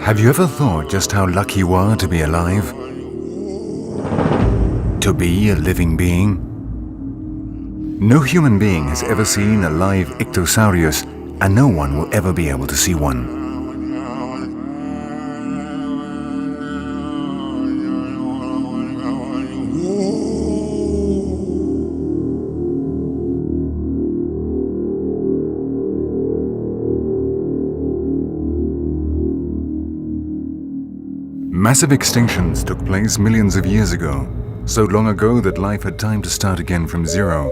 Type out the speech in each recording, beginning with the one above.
Have you ever thought just how lucky you are to be alive? To be a living being? No human being has ever seen a live ichthyosaurus, and no one will ever be able to see one. Massive extinctions took place millions of years ago, so long ago that life had time to start again from zero,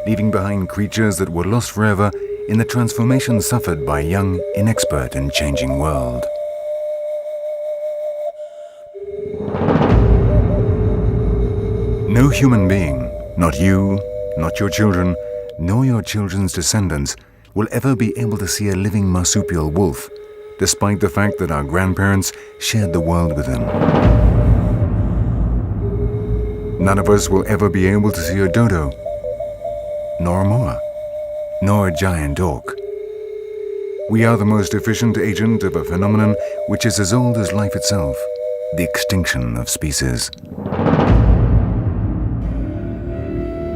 leaving behind creatures that were lost forever in the transformation suffered by a young, inexpert and changing world. No human being, not you, not your children, nor your children's descendants, will ever be able to see a living marsupial wolf, despite the fact that our grandparents shared the world with them. None of us will ever be able to see a dodo, nor a moa, nor a giant orc. We are the most efficient agent of a phenomenon which is as old as life itself, the extinction of species.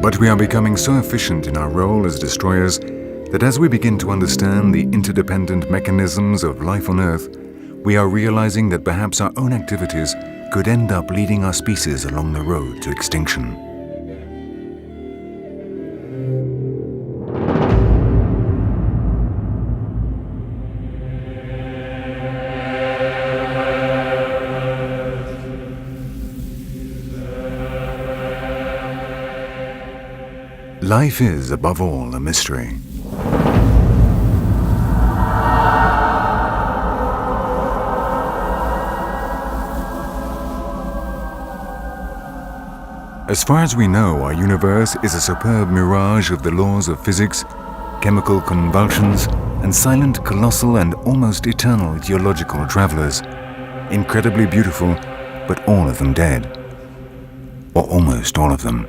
But we are becoming so efficient in our role as destroyers that as we begin to understand the interdependent mechanisms of life on Earth, we are realizing that perhaps our own activities could end up leading our species along the road to extinction. Life is, above all, a mystery. As far as we know, our universe is a superb mirage of the laws of physics, chemical convulsions, and silent, colossal, and almost eternal geological travelers. Incredibly beautiful, but all of them dead. Or almost all of them.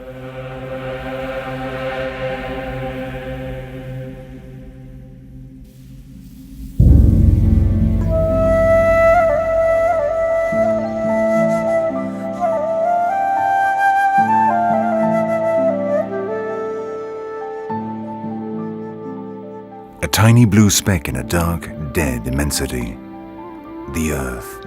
A tiny blue speck in a dark, dead immensity. The Earth.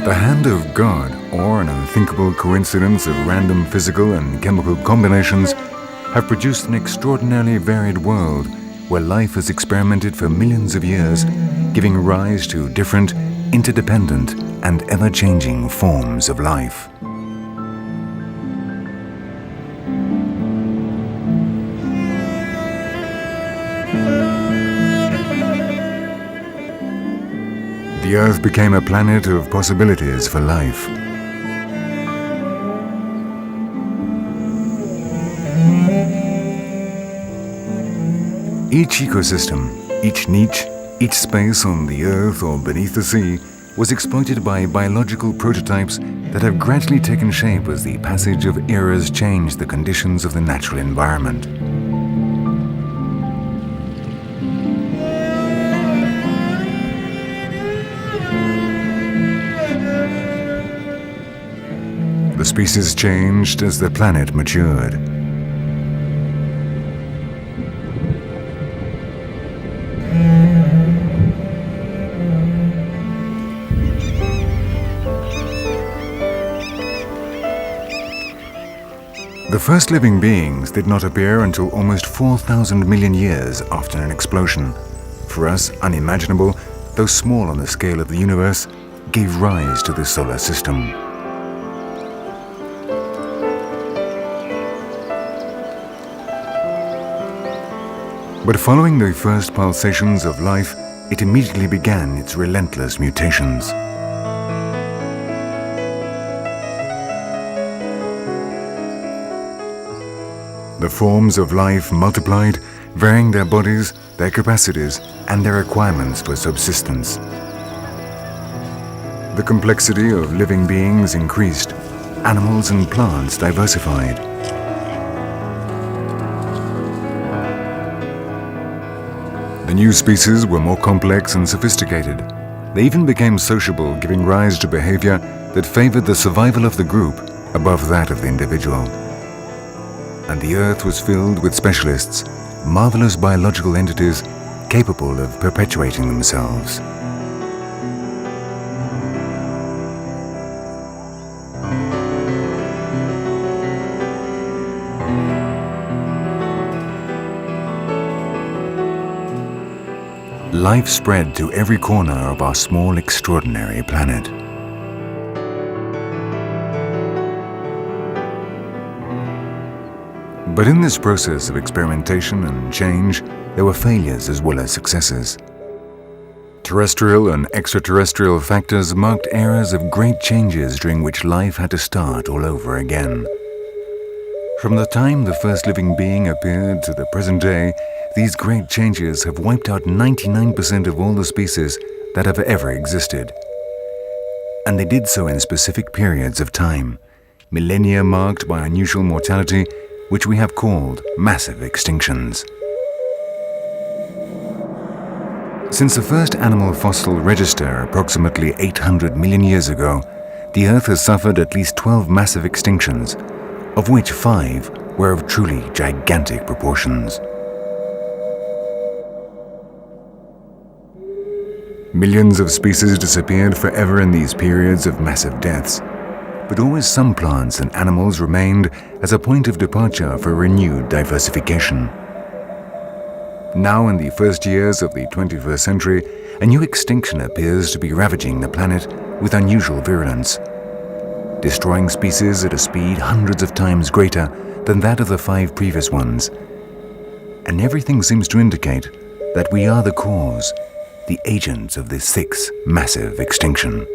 The hand of God, or an unthinkable coincidence of random physical and chemical combinations, have produced an extraordinarily varied world where life has experimented for millions of years, giving rise to different, interdependent, and ever-changing forms of life. The Earth became a planet of possibilities for life. Each ecosystem, each niche, each space on the Earth or beneath the sea was exploited by biological prototypes that have gradually taken shape as the passage of eras changed the conditions of the natural environment. The species changed as the planet matured. The first living beings did not appear until almost 4,000 million years after an explosion. For us, unimaginable, though small on the scale of the universe, gave rise to the solar system. But following the first pulsations of life, it immediately began its relentless mutations. The forms of life multiplied, varying their bodies, their capacities, and their requirements for subsistence. The complexity of living beings increased, animals and plants diversified. The new species were more complex and sophisticated. They even became sociable, giving rise to behavior that favored the survival of the group above that of the individual. And the Earth was filled with specialists, marvelous biological entities capable of perpetuating themselves. Life spread to every corner of our small, extraordinary planet. But in this process of experimentation and change, there were failures as well as successes. Terrestrial and extraterrestrial factors marked eras of great changes during which life had to start all over again. From the time the first living being appeared to the present day, these great changes have wiped out 99% of all the species that have ever existed. And they did so in specific periods of time, millennia marked by unusual mortality, which we have called massive extinctions. Since the first animal fossil register approximately 800 million years ago, the Earth has suffered at least 12 massive extinctions, of which 5 were of truly gigantic proportions. Millions of species disappeared forever in these periods of massive deaths, but always some plants and animals remained as a point of departure for renewed diversification. Now, in the first years of the 21st century, a new extinction appears to be ravaging the planet with unusual virulence, destroying species at a speed hundreds of times greater than that of the 5 previous ones. And everything seems to indicate that we are the cause, the agents of this 6th massive extinction.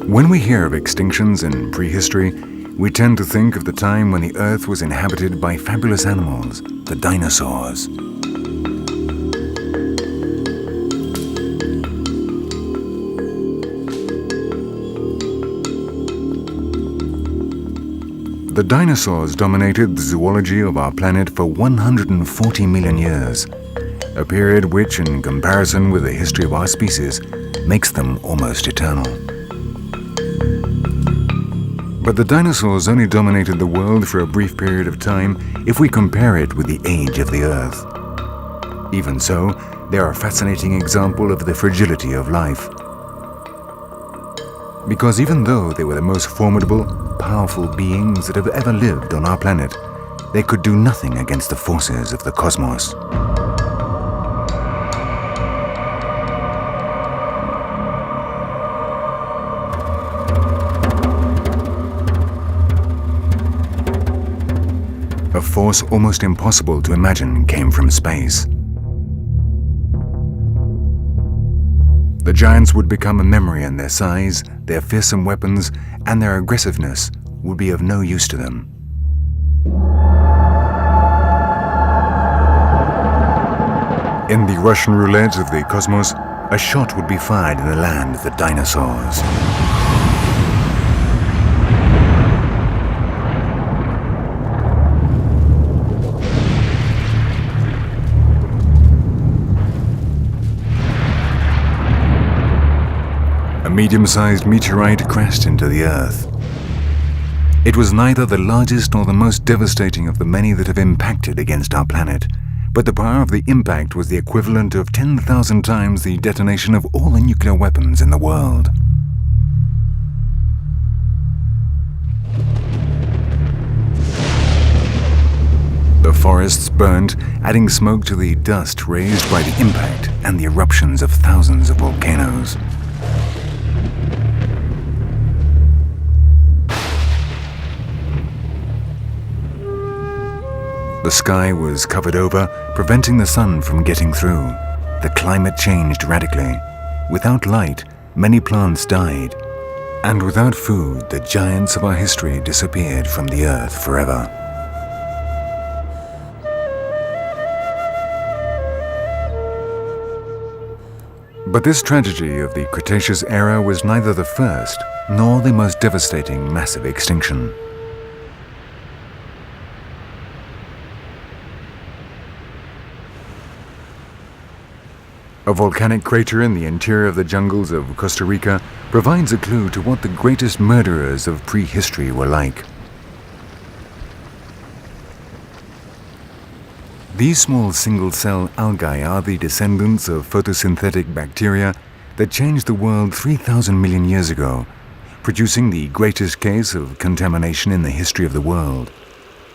When we hear of extinctions in prehistory, we tend to think of the time when the Earth was inhabited by fabulous animals, the dinosaurs. The dinosaurs dominated the zoology of our planet for 140 million years, a period which, in comparison with the history of our species, makes them almost eternal. But the dinosaurs only dominated the world for a brief period of time if we compare it with the age of the Earth. Even so, they are a fascinating example of the fragility of life. Because even though they were the most formidable, powerful beings that have ever lived on our planet, they could do nothing against the forces of the cosmos. A force almost impossible to imagine came from space. The giants would become a memory, and their size, their fearsome weapons, and their aggressiveness would be of no use to them. In the Russian roulette of the cosmos, a shot would be fired in the land of the dinosaurs. A medium-sized meteorite crashed into the Earth. It was neither the largest nor the most devastating of the many that have impacted against our planet, but the power of the impact was the equivalent of 10,000 times the detonation of all the nuclear weapons in the world. The forests burned, adding smoke to the dust raised by the impact and the eruptions of thousands of volcanoes. The sky was covered over, preventing the sun from getting through. The climate changed radically. Without light, many plants died. And without food, the giants of our history disappeared from the earth forever. But this tragedy of the Cretaceous era was neither the first nor the most devastating massive extinction. A volcanic crater in the interior of the jungles of Costa Rica provides a clue to what the greatest murderers of prehistory were like. These small single-cell algae are the descendants of photosynthetic bacteria that changed the world 3,000 million years ago, producing the greatest case of contamination in the history of the world,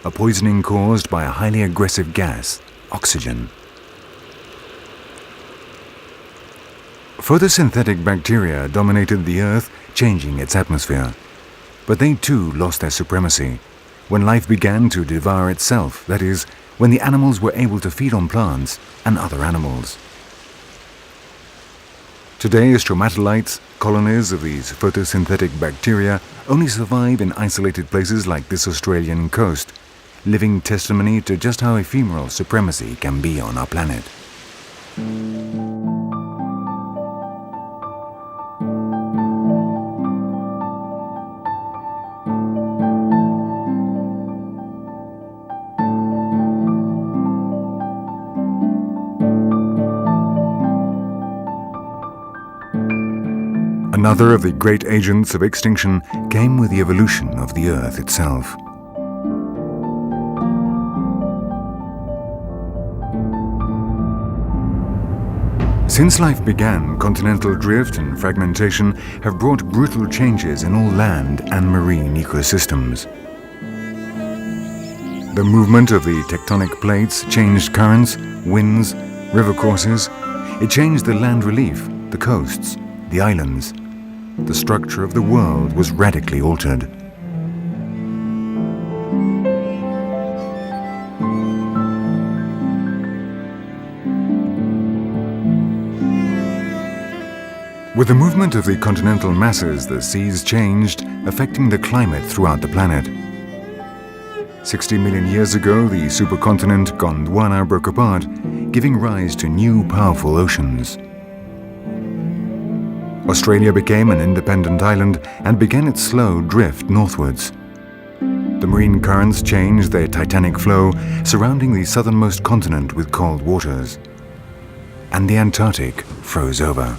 a poisoning caused by a highly aggressive gas, oxygen. Photosynthetic bacteria dominated the Earth, changing its atmosphere. But they too lost their supremacy when life began to devour itself, that is, when the animals were able to feed on plants and other animals. Today, stromatolites, colonies of these photosynthetic bacteria, only survive in isolated places like this Australian coast, living testimony to just how ephemeral supremacy can be on our planet. Another of the great agents of extinction came with the evolution of the Earth itself. Since life began, continental drift and fragmentation have brought brutal changes in all land and marine ecosystems. The movement of the tectonic plates changed currents, winds, river courses. It changed the land relief, the coasts, the islands. The structure of the world was radically altered. With the movement of the continental masses, the seas changed, affecting the climate throughout the planet. 60 million years ago, the supercontinent Gondwana broke apart, giving rise to new powerful oceans. Australia became an independent island and began its slow drift northwards. The marine currents changed their titanic flow, surrounding the southernmost continent with cold waters. And the Antarctic froze over.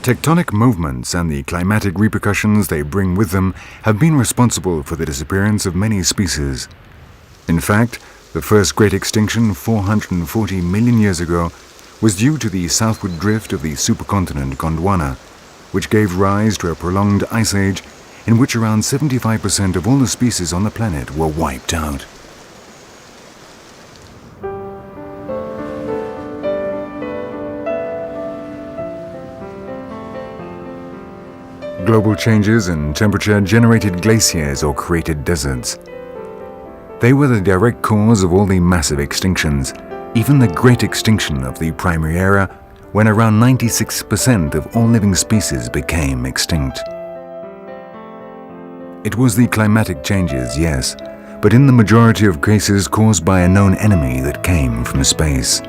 Tectonic movements and the climatic repercussions they bring with them have been responsible for the disappearance of many species. In fact, the first great extinction 440 million years ago was due to the southward drift of the supercontinent Gondwana, which gave rise to a prolonged ice age in which around 75% of all the species on the planet were wiped out. Global changes in temperature generated glaciers or created deserts. They were the direct cause of all the massive extinctions, even the great extinction of the Primary Era, when around 96% of all living species became extinct. It was the climatic changes, yes, but in the majority of cases caused by a known enemy that came from space.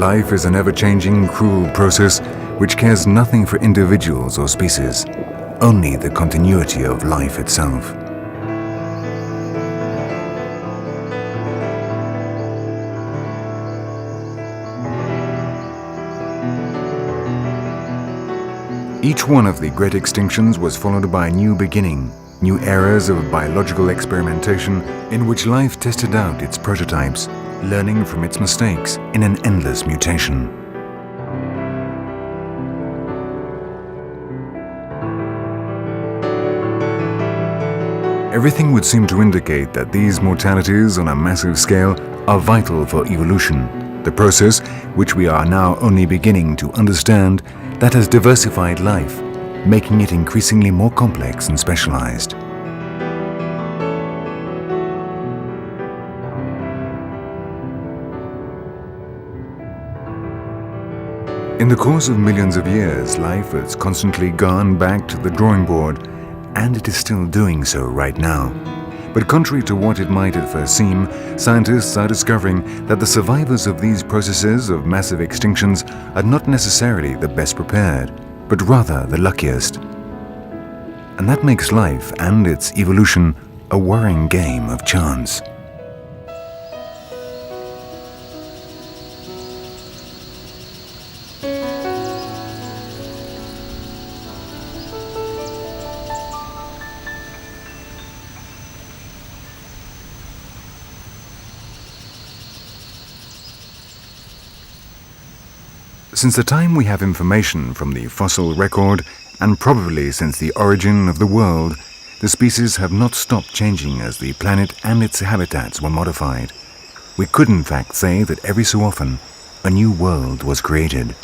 Life is an ever-changing, cruel process which cares nothing for individuals or species, only the continuity of life itself. Each one of the great extinctions was followed by a new beginning, new eras of biological experimentation in which life tested out its prototypes, learning from its mistakes in an endless mutation. Everything would seem to indicate that these mortalities on a massive scale are vital for evolution, the process which we are now only beginning to understand that has diversified life, making it increasingly more complex and specialized. In the course of millions of years, life has constantly gone back to the drawing board, and it is still doing so right now. But contrary to what it might at first seem, scientists are discovering that the survivors of these processes of massive extinctions are not necessarily the best prepared, but rather the luckiest. And that makes life and its evolution a worrying game of chance. Since the time we have information from the fossil record, and probably since the origin of the world, the species have not stopped changing as the planet and its habitats were modified. We could in fact say that every so often, a new world was created.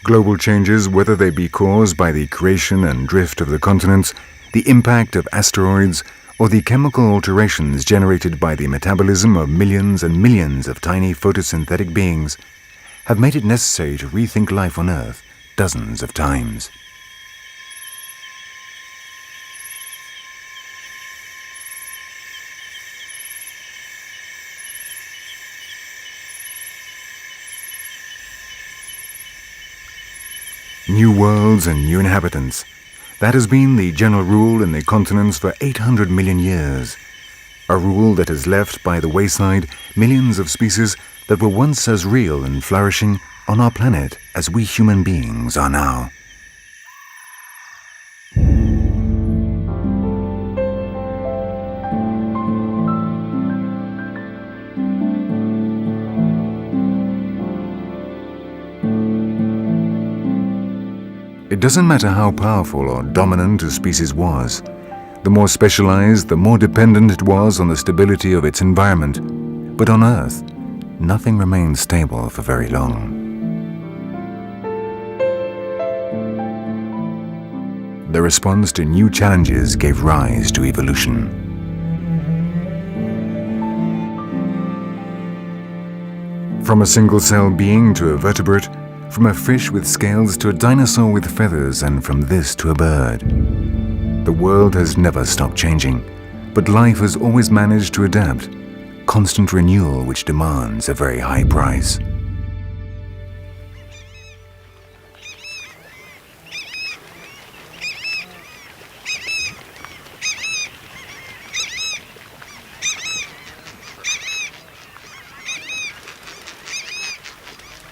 Global changes, whether they be caused by the creation and drift of the continents, the impact of asteroids, or the chemical alterations generated by the metabolism of millions and millions of tiny photosynthetic beings, have made it necessary to rethink life on Earth dozens of times. New worlds and new inhabitants. That has been the general rule in the continents for 800 million years. A rule that has left by the wayside millions of species that were once as real and flourishing on our planet as we human beings are now. It doesn't matter how powerful or dominant a species was. The more specialized, the more dependent it was on the stability of its environment. But on Earth, nothing remained stable for very long. The response to new challenges gave rise to evolution. From a single-cell being to a vertebrate, from a fish with scales to a dinosaur with feathers, and from this to a bird. The world has never stopped changing, but life has always managed to adapt, constant renewal which demands a very high price.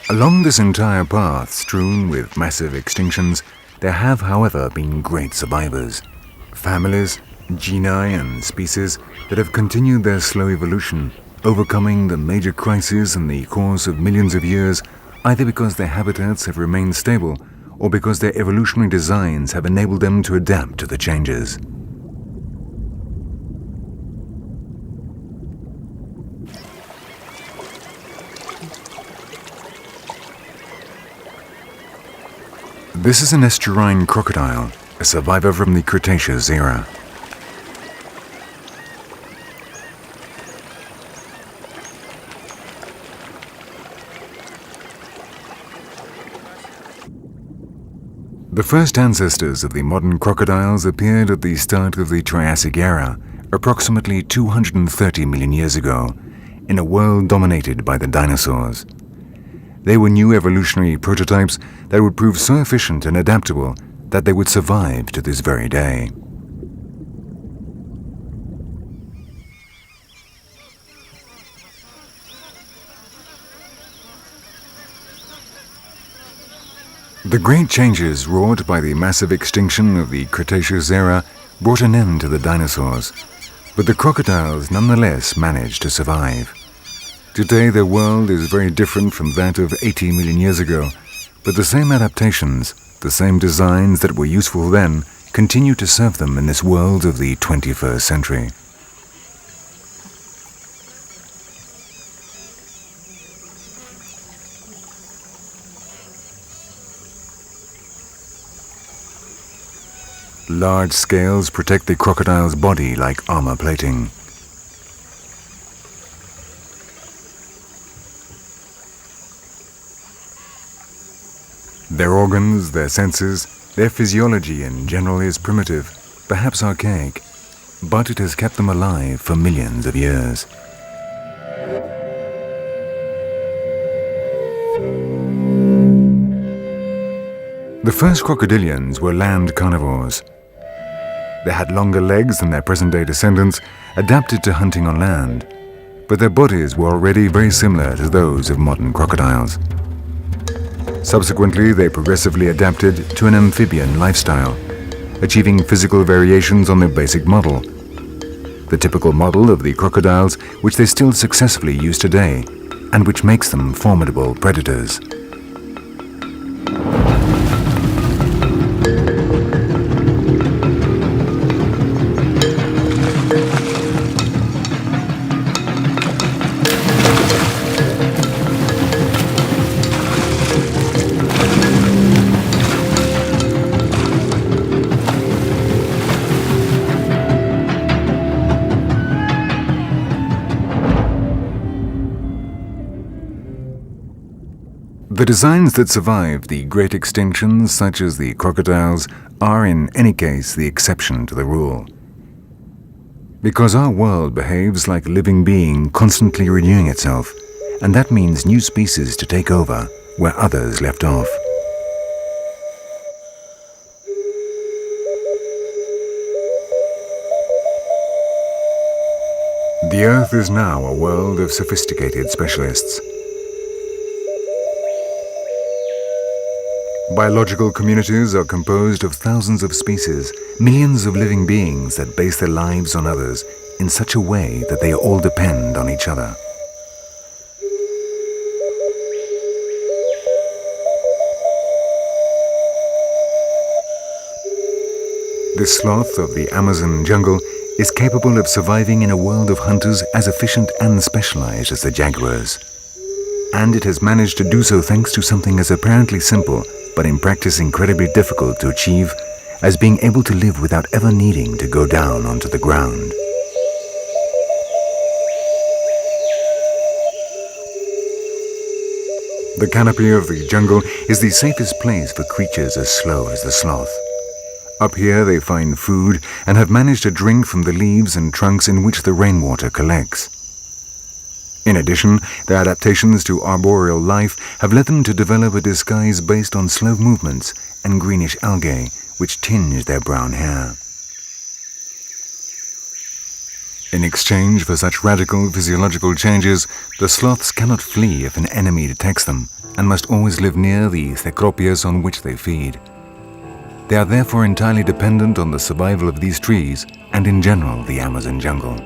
Along this entire path, strewn with massive extinctions, there have, however, been great survivors. Families, genii and species that have continued their slow evolution, overcoming the major crises in the course of millions of years, either because their habitats have remained stable or because their evolutionary designs have enabled them to adapt to the changes. This is an estuarine crocodile, a survivor from the Cretaceous era. The first ancestors of the modern crocodiles appeared at the start of the Triassic era, approximately 230 million years ago, in a world dominated by the dinosaurs. They were new evolutionary prototypes that would prove so efficient and adaptable that they would survive to this very day. The great changes wrought by the massive extinction of the Cretaceous era brought an end to the dinosaurs, but the crocodiles nonetheless managed to survive. Today their world is very different from that of 80 million years ago, but the same adaptations, the same designs that were useful then, continue to serve them in this world of the 21st century. Large scales protect the crocodile's body like armor plating. Their organs, their senses, their physiology in general is primitive, perhaps archaic, but it has kept them alive for millions of years. The first crocodilians were land carnivores. They had longer legs than their present-day descendants, adapted to hunting on land, but their bodies were already very similar to those of modern crocodiles. Subsequently, they progressively adapted to an amphibian lifestyle, achieving physical variations on their basic model, the typical model of the crocodiles which they still successfully use today, and which makes them formidable predators. The designs that survive the great extinctions, such as the crocodiles, are in any case the exception to the rule. Because our world behaves like a living being constantly renewing itself, and that means new species to take over where others left off. The Earth is now a world of sophisticated specialists. Biological communities are composed of thousands of species, millions of living beings that base their lives on others in such a way that they all depend on each other. This sloth of the Amazon jungle is capable of surviving in a world of hunters as efficient and specialized as the jaguars. And it has managed to do so thanks to something as apparently simple, but in practice incredibly difficult to achieve, as being able to live without ever needing to go down onto the ground. The canopy of the jungle is the safest place for creatures as slow as the sloth. Up here they find food and have managed to drink from the leaves and trunks in which the rainwater collects. In addition, their adaptations to arboreal life have led them to develop a disguise based on slow movements and greenish algae which tinge their brown hair. In exchange for such radical physiological changes, the sloths cannot flee if an enemy detects them and must always live near the cecropias on which they feed. They are therefore entirely dependent on the survival of these trees and in general the Amazon jungle.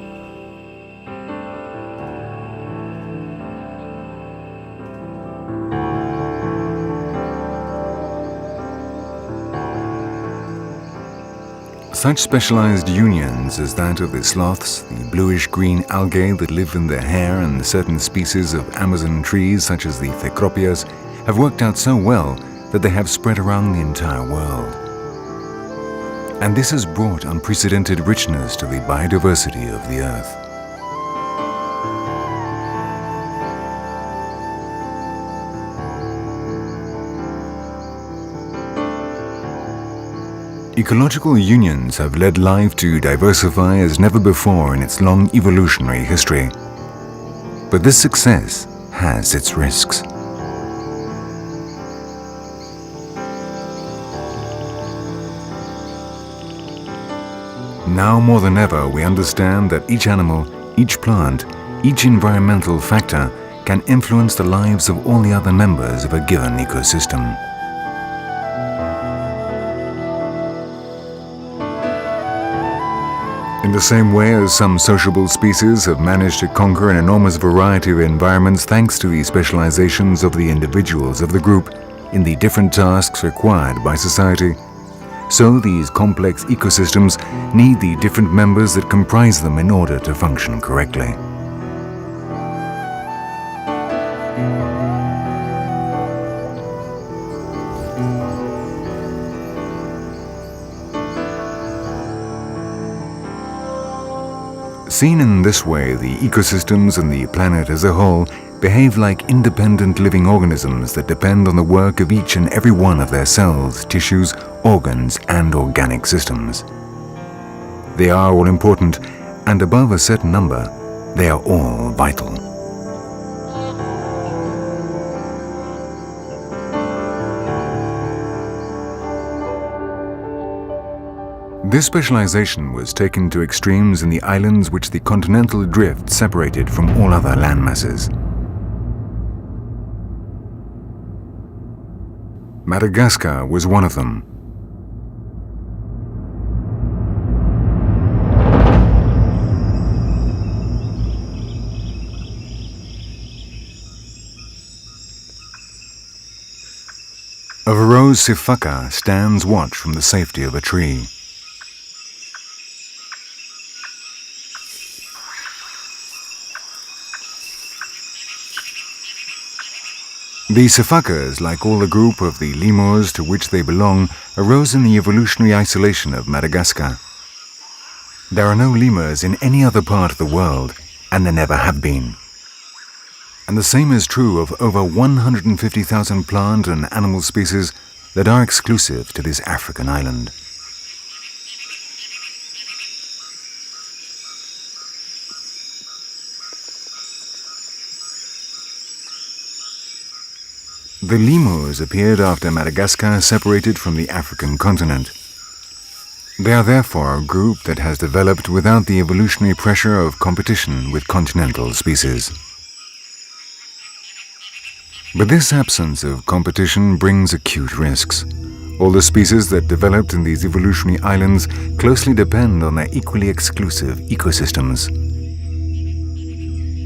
Such specialized unions as that of the sloths, the bluish-green algae that live in their hair, and certain species of Amazon trees such as the cecropias have worked out so well that they have spread around the entire world. And this has brought unprecedented richness to the biodiversity of the Earth. Ecological unions have led life to diversify as never before in its long evolutionary history. But this success has its risks. Now more than ever, we understand that each animal, each plant, each environmental factor can influence the lives of all the other members of a given ecosystem. In the same way as some sociable species have managed to conquer an enormous variety of environments thanks to the specializations of the individuals of the group in the different tasks required by society, so these complex ecosystems need the different members that comprise them in order to function correctly. Seen in this way, the ecosystems and the planet as a whole behave like independent living organisms that depend on the work of each and every one of their cells, tissues, organs, and organic systems. They are all important, and above a certain number, they are all vital. This specialization was taken to extremes in the islands which the continental drift separated from all other landmasses. Madagascar was one of them. A Varose sifaka stands watch from the safety of a tree. The sifakas, like all the group of the lemurs to which they belong, arose in the evolutionary isolation of Madagascar. There are no lemurs in any other part of the world, and there never have been. And the same is true of over 150,000 plant and animal species that are exclusive to this African island. The lemurs appeared after Madagascar separated from the African continent. They are therefore a group that has developed without the evolutionary pressure of competition with continental species. But this absence of competition brings acute risks. All the species that developed in these evolutionary islands closely depend on their equally exclusive ecosystems.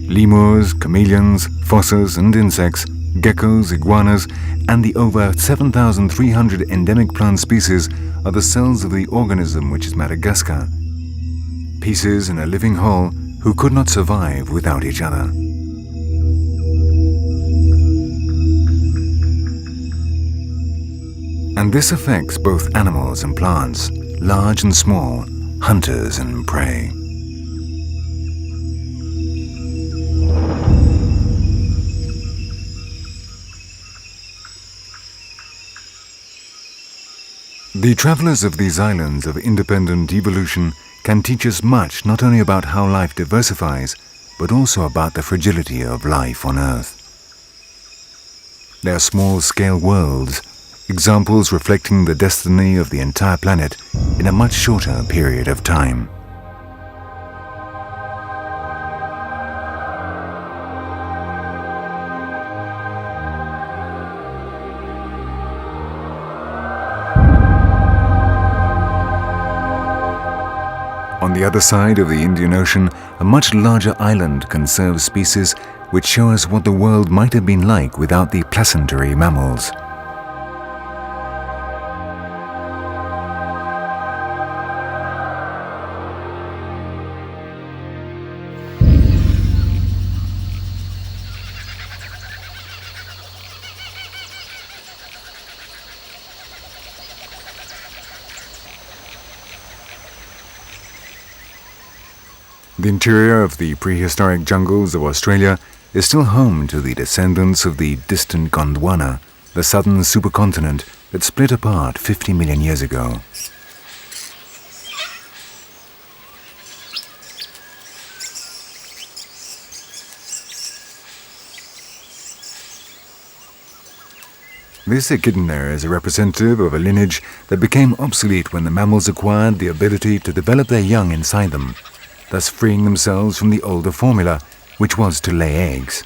Lemurs, chameleons, fossors and insects, geckos, iguanas, and the over 7,300 endemic plant species are the cells of the organism which is Madagascar, pieces in a living whole who could not survive without each other. And this affects both animals and plants, large and small, hunters and prey. The travelers of these islands of independent evolution can teach us much not only about how life diversifies, but also about the fragility of life on Earth. They are small-scale worlds, examples reflecting the destiny of the entire planet in a much shorter period of time. On the other side of the Indian Ocean, a much larger island conserves species which show us what the world might have been like without the placentary mammals. The interior of the prehistoric jungles of Australia is still home to the descendants of the distant Gondwana, the southern supercontinent that split apart 50 million years ago. This echidna is a representative of a lineage that became obsolete when the mammals acquired the ability to develop their young inside them, thus freeing themselves from the older formula, which was to lay eggs.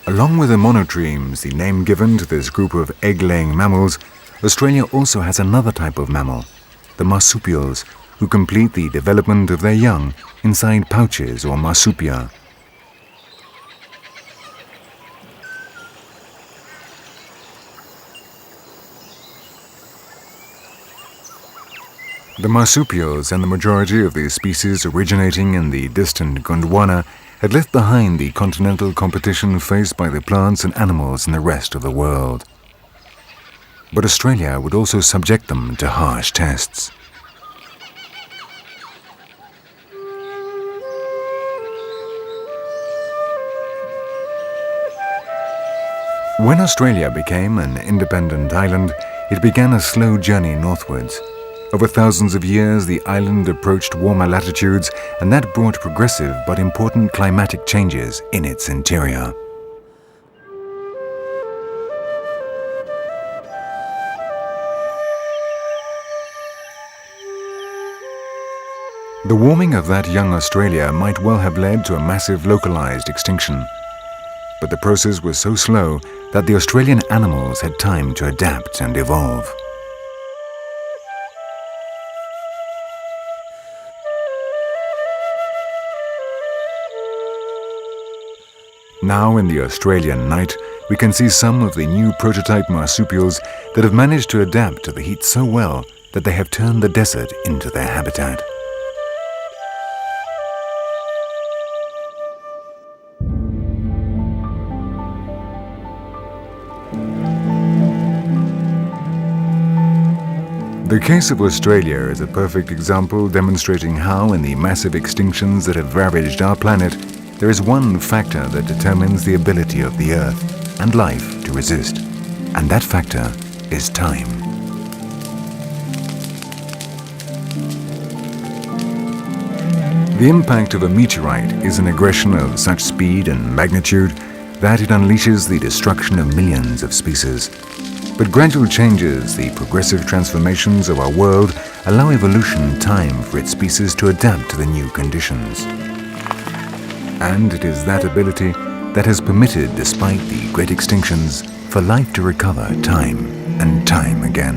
Along with the monotremes, the name given to this group of egg-laying mammals, Australia also has another type of mammal, the marsupials, who complete the development of their young inside pouches or marsupia. The marsupials and the majority of the species originating in the distant Gondwana had left behind the continental competition faced by the plants and animals in the rest of the world. But Australia would also subject them to harsh tests. When Australia became an independent island, it began a slow journey northwards. Over thousands of years, the island approached warmer latitudes, and that brought progressive but important climatic changes in its interior. The warming of that young Australia might well have led to a massive localized extinction. But the process was so slow that the Australian animals had time to adapt and evolve. Now in the Australian night, we can see some of the new prototype marsupials that have managed to adapt to the heat so well that they have turned the desert into their habitat. The case of Australia is a perfect example demonstrating how, in the massive extinctions that have ravaged our planet, there is one factor that determines the ability of the Earth and life to resist, and that factor is time. The impact of a meteorite is an aggression of such speed and magnitude that it unleashes the destruction of millions of species. But gradual changes, the progressive transformations of our world, allow evolution time for its species to adapt to the new conditions. And it is that ability that has permitted, despite the great extinctions, for life to recover time and time again.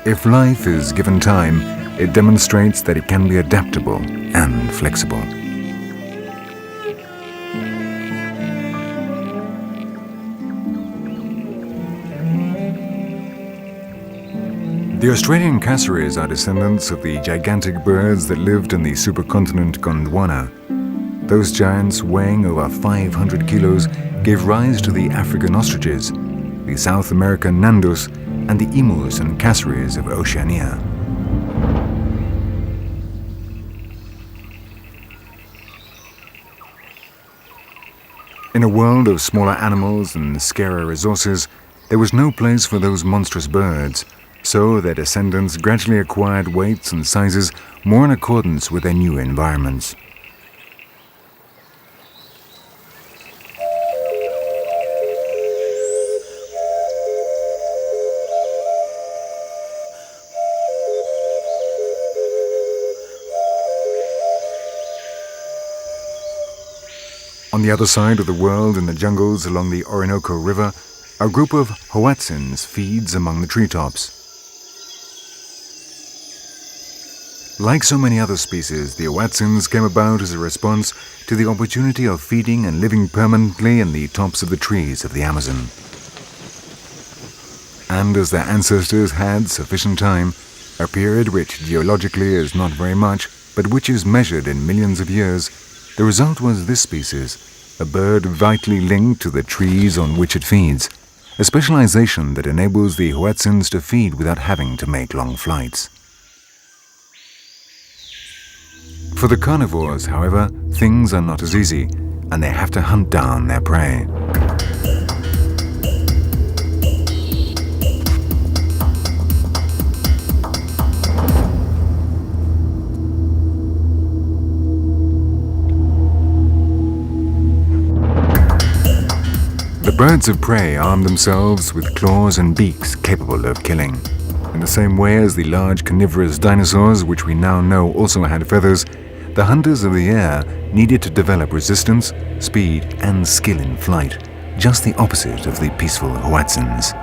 If life is given time, it demonstrates that it can be adaptable and flexible. The Australian cassowaries are descendants of the gigantic birds that lived in the supercontinent Gondwana. Those giants, weighing over 500 kilos, gave rise to the African ostriches, the South American nandus, and the emus and cassowaries of Oceania. In a world of smaller animals and scarcer resources, there was no place for those monstrous birds, so their descendants gradually acquired weights and sizes more in accordance with their new environments. On the other side of the world, in the jungles along the Orinoco River, a group of hoatzins feeds among the treetops. Like so many other species, the hoatzins came about as a response to the opportunity of feeding and living permanently in the tops of the trees of the Amazon. And as their ancestors had sufficient time, a period which geologically is not very much, but which is measured in millions of years, the result was this species, a bird vitally linked to the trees on which it feeds, a specialization that enables the hoatzins to feed without having to make long flights. For the carnivores, however, things are not as easy, and they have to hunt down their prey. The birds of prey armed themselves with claws and beaks capable of killing. In the same way as the large carnivorous dinosaurs, which we now know also had feathers, the hunters of the air needed to develop resistance, speed, and skill in flight, just the opposite of the peaceful Hoatzins.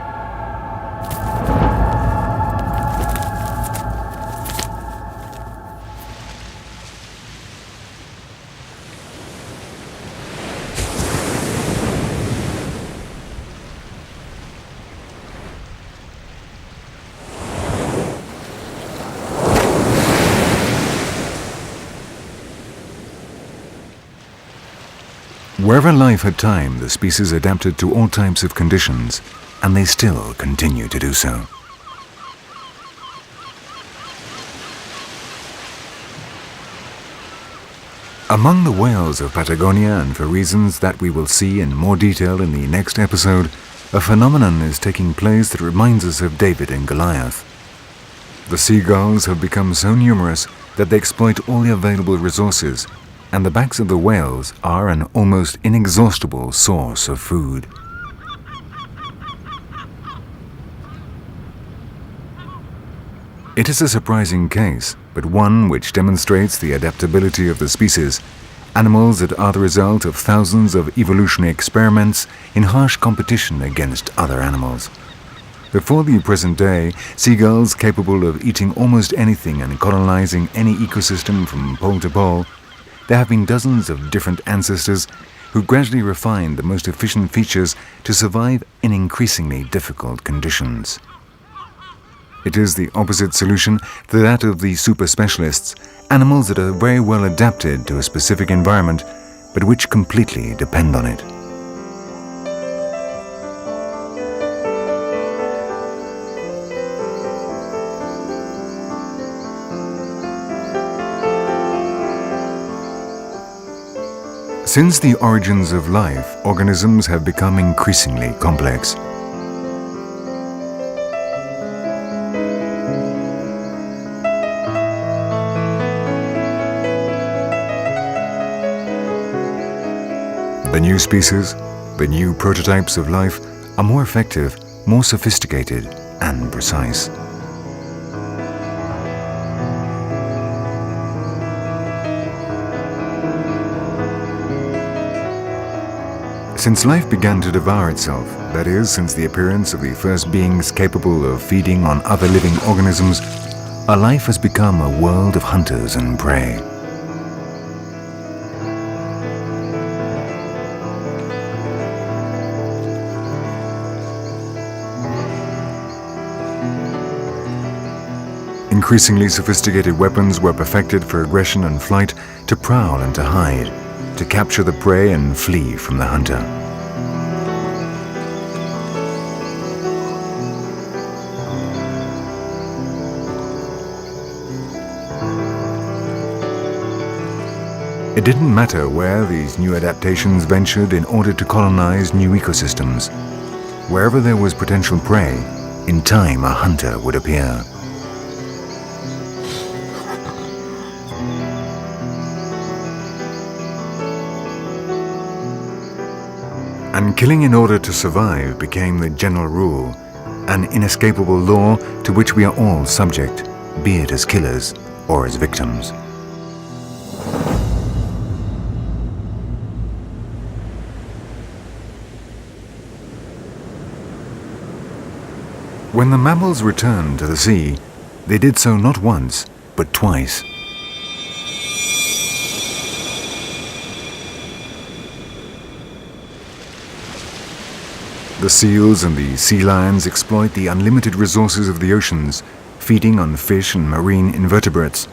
Wherever life had time, the species adapted to all types of conditions, and they still continue to do so. Among the whales of Patagonia, and for reasons that we will see in more detail in the next episode, a phenomenon is taking place that reminds us of David and Goliath. The seagulls have become so numerous that they exploit all the available resources, and the backs of the whales are an almost inexhaustible source of food. It is a surprising case, but one which demonstrates the adaptability of the species, animals that are the result of thousands of evolutionary experiments in harsh competition against other animals. Before the present day, seagulls capable of eating almost anything and colonizing any ecosystem from pole to pole, there have been dozens of different ancestors who gradually refined the most efficient features to survive in increasingly difficult conditions. It is the opposite solution to that of the super specialists, animals that are very well adapted to a specific environment, but which completely depend on it. Since the origins of life, organisms have become increasingly complex. The new species, the new prototypes of life, are more effective, more sophisticated, and precise. Since life began to devour itself, that is, since the appearance of the first beings capable of feeding on other living organisms, our life has become a world of hunters and prey. Increasingly sophisticated weapons were perfected for aggression and flight, to prowl and to hide, to capture the prey and flee from the hunter. It didn't matter where these new adaptations ventured in order to colonize new ecosystems. Wherever there was potential prey, in time a hunter would appear. And killing in order to survive became the general rule, an inescapable law to which we are all subject, be it as killers or as victims. When the mammals returned to the sea, they did so not once, but twice. The seals and the sea lions exploit the unlimited resources of the oceans, feeding on fish and marine invertebrates.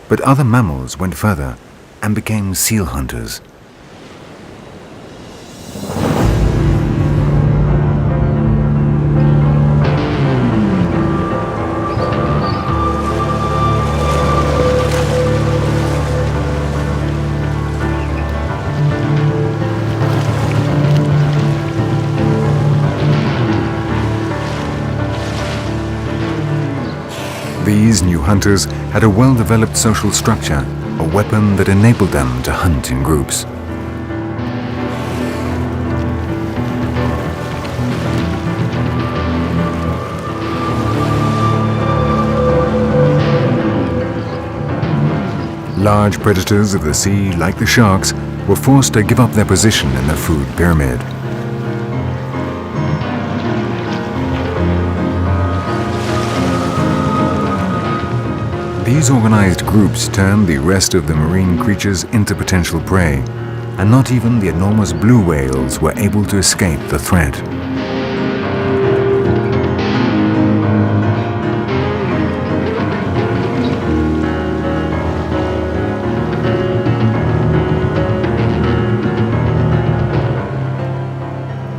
But other mammals went further and became seal hunters. These new hunters had a well-developed social structure, a weapon that enabled them to hunt in groups. Large predators of the sea, like the sharks, were forced to give up their position in the food pyramid. These organized groups turned the rest of the marine creatures into potential prey, and not even the enormous blue whales were able to escape the threat.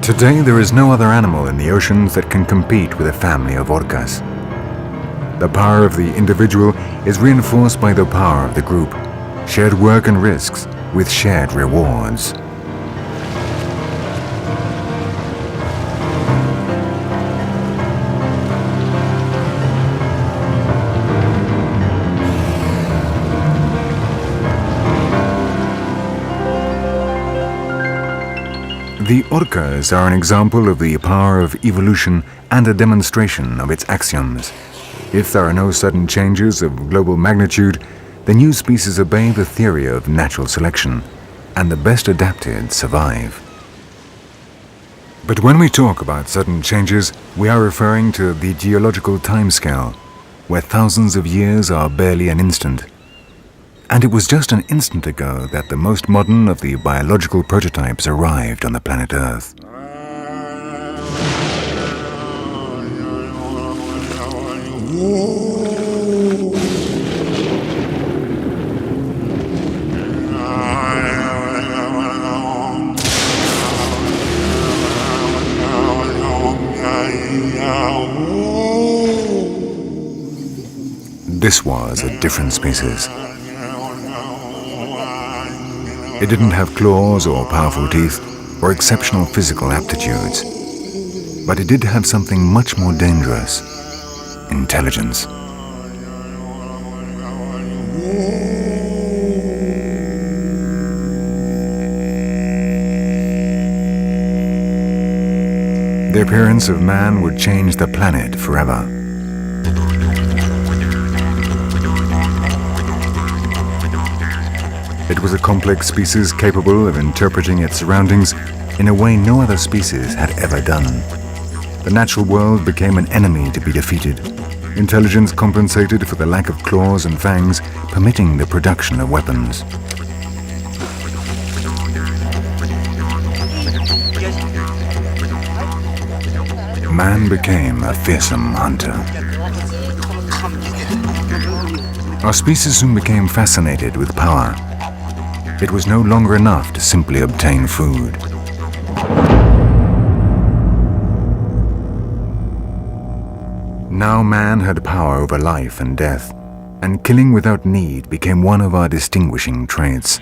Today, there is no other animal in the oceans that can compete with a family of orcas. The power of the individual is reinforced by the power of the group, shared work and risks with shared rewards. The orcas are an example of the power of evolution and a demonstration of its axioms. If there are no sudden changes of global magnitude, the new species obey the theory of natural selection, and the best adapted survive. But when we talk about sudden changes, we are referring to the geological timescale, where thousands of years are barely an instant. And it was just an instant ago that the most modern of the biological prototypes arrived on the planet Earth. This was a different species. It didn't have claws or powerful teeth or exceptional physical aptitudes, but it did have something much more dangerous: intelligence. The appearance of man would change the planet forever. It was a complex species capable of interpreting its surroundings in a way no other species had ever done. The natural world became an enemy to be defeated. Intelligence compensated for the lack of claws and fangs, permitting the production of weapons. Man became a fearsome hunter. Our species soon became fascinated with power. It was no longer enough to simply obtain food. Now man had power over life and death, and killing without need became one of our distinguishing traits.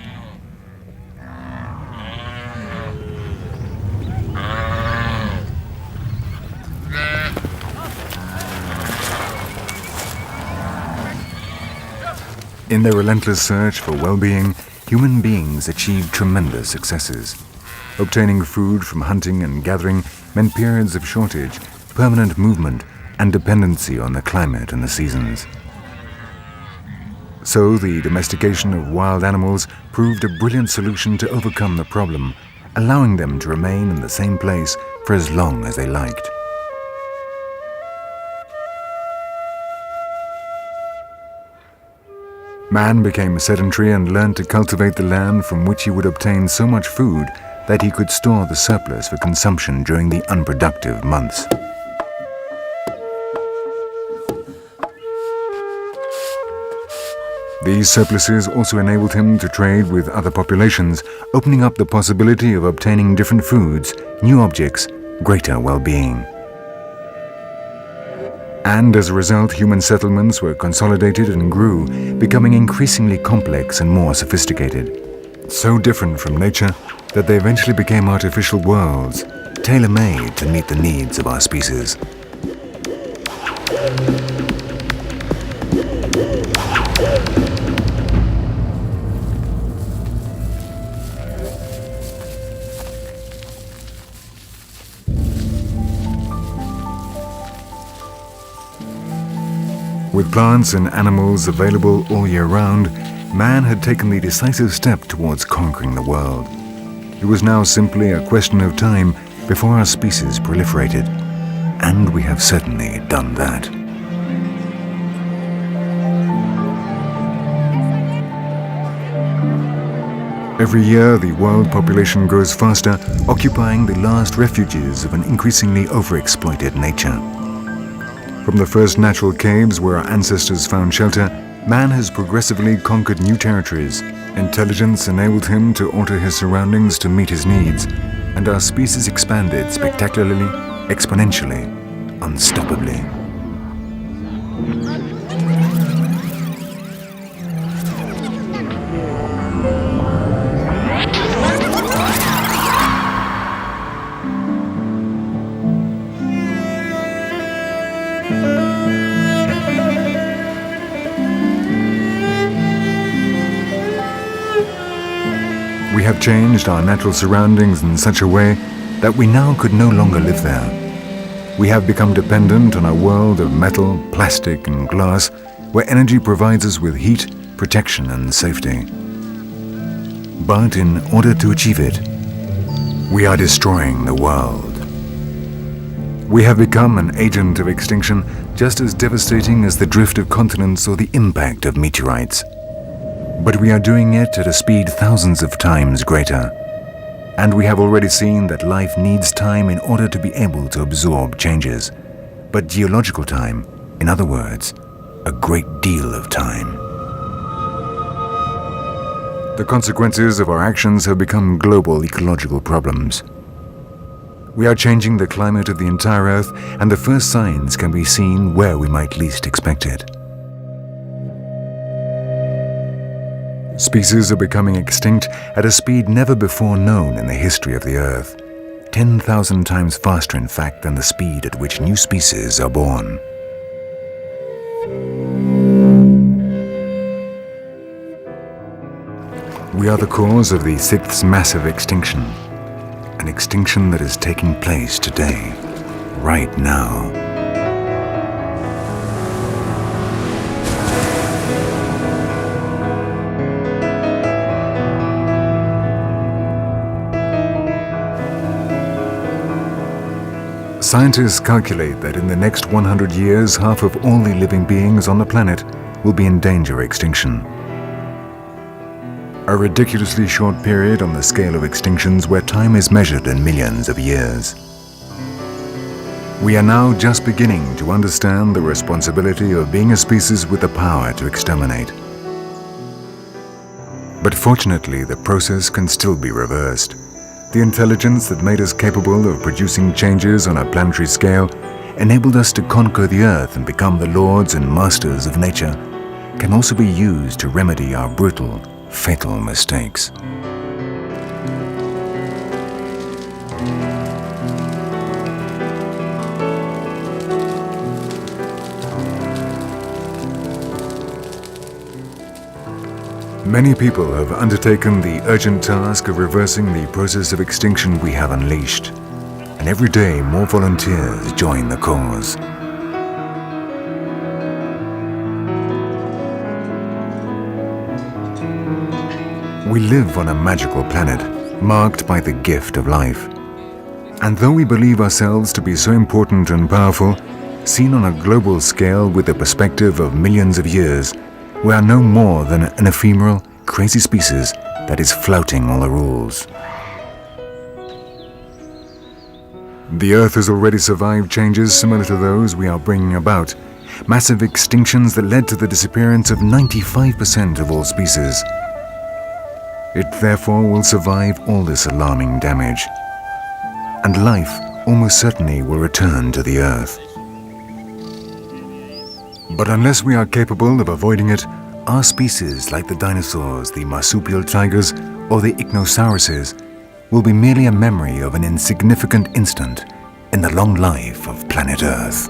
In their relentless search for well-being, human beings achieved tremendous successes. Obtaining food from hunting and gathering meant periods of shortage, permanent movement, and dependency on the climate and the seasons. So the domestication of wild animals proved a brilliant solution to overcome the problem, allowing them to remain in the same place for as long as they liked. Man became sedentary and learned to cultivate the land from which he would obtain so much food that he could store the surplus for consumption during the unproductive months. These surpluses also enabled him to trade with other populations, opening up the possibility of obtaining different foods, new objects, greater well-being. And as a result, human settlements were consolidated and grew, becoming increasingly complex and more sophisticated. So different from nature that they eventually became artificial worlds, tailor-made to meet the needs of our species. With plants and animals available all year round, man had taken the decisive step towards conquering the world. It was now simply a question of time before our species proliferated, and we have certainly done that. Every year, the world population grows faster, occupying the last refuges of an increasingly overexploited nature. From the first natural caves where our ancestors found shelter, man has progressively conquered new territories. Intelligence enabled him to alter his surroundings to meet his needs, and our species expanded spectacularly, exponentially, unstoppably. We have changed our natural surroundings in such a way that we now could no longer live there. We have become dependent on a world of metal, plastic, and glass, where energy provides us with heat, protection, and safety. But in order to achieve it, we are destroying the world. We have become an agent of extinction just as devastating as the drift of continents or the impact of meteorites. But we are doing it at a speed thousands of times greater. And we have already seen that life needs time in order to be able to absorb changes. But geological time, in other words, a great deal of time. The consequences of our actions have become global ecological problems. We are changing the climate of the entire Earth, and the first signs can be seen where we might least expect it. Species are becoming extinct at a speed never before known in the history of the Earth. 10,000 times faster, in fact, than the speed at which new species are born. We are the cause of the sixth massive extinction. An extinction that is taking place today, right now. Scientists calculate that in the next 100 years, half of all the living beings on the planet will be in danger of extinction. A ridiculously short period on the scale of extinctions where time is measured in millions of years. We are now just beginning to understand the responsibility of being a species with the power to exterminate. But fortunately, the process can still be reversed. The intelligence that made us capable of producing changes on a planetary scale, enabled us to conquer the Earth and become the lords and masters of nature, can also be used to remedy our brutal, fatal mistakes. Many people have undertaken the urgent task of reversing the process of extinction we have unleashed, and every day more volunteers join the cause. We live on a magical planet, marked by the gift of life. And though we believe ourselves to be so important and powerful, seen on a global scale with the perspective of millions of years, we are no more than an ephemeral, crazy species that is flouting all the rules. The Earth has already survived changes similar to those we are bringing about, massive extinctions that led to the disappearance of 95% of all species. It therefore will survive all this alarming damage, and life almost certainly will return to the Earth. But unless we are capable of avoiding it, our species, like the dinosaurs, the marsupial tigers, or the ichnosauruses, will be merely a memory of an insignificant instant in the long life of planet Earth.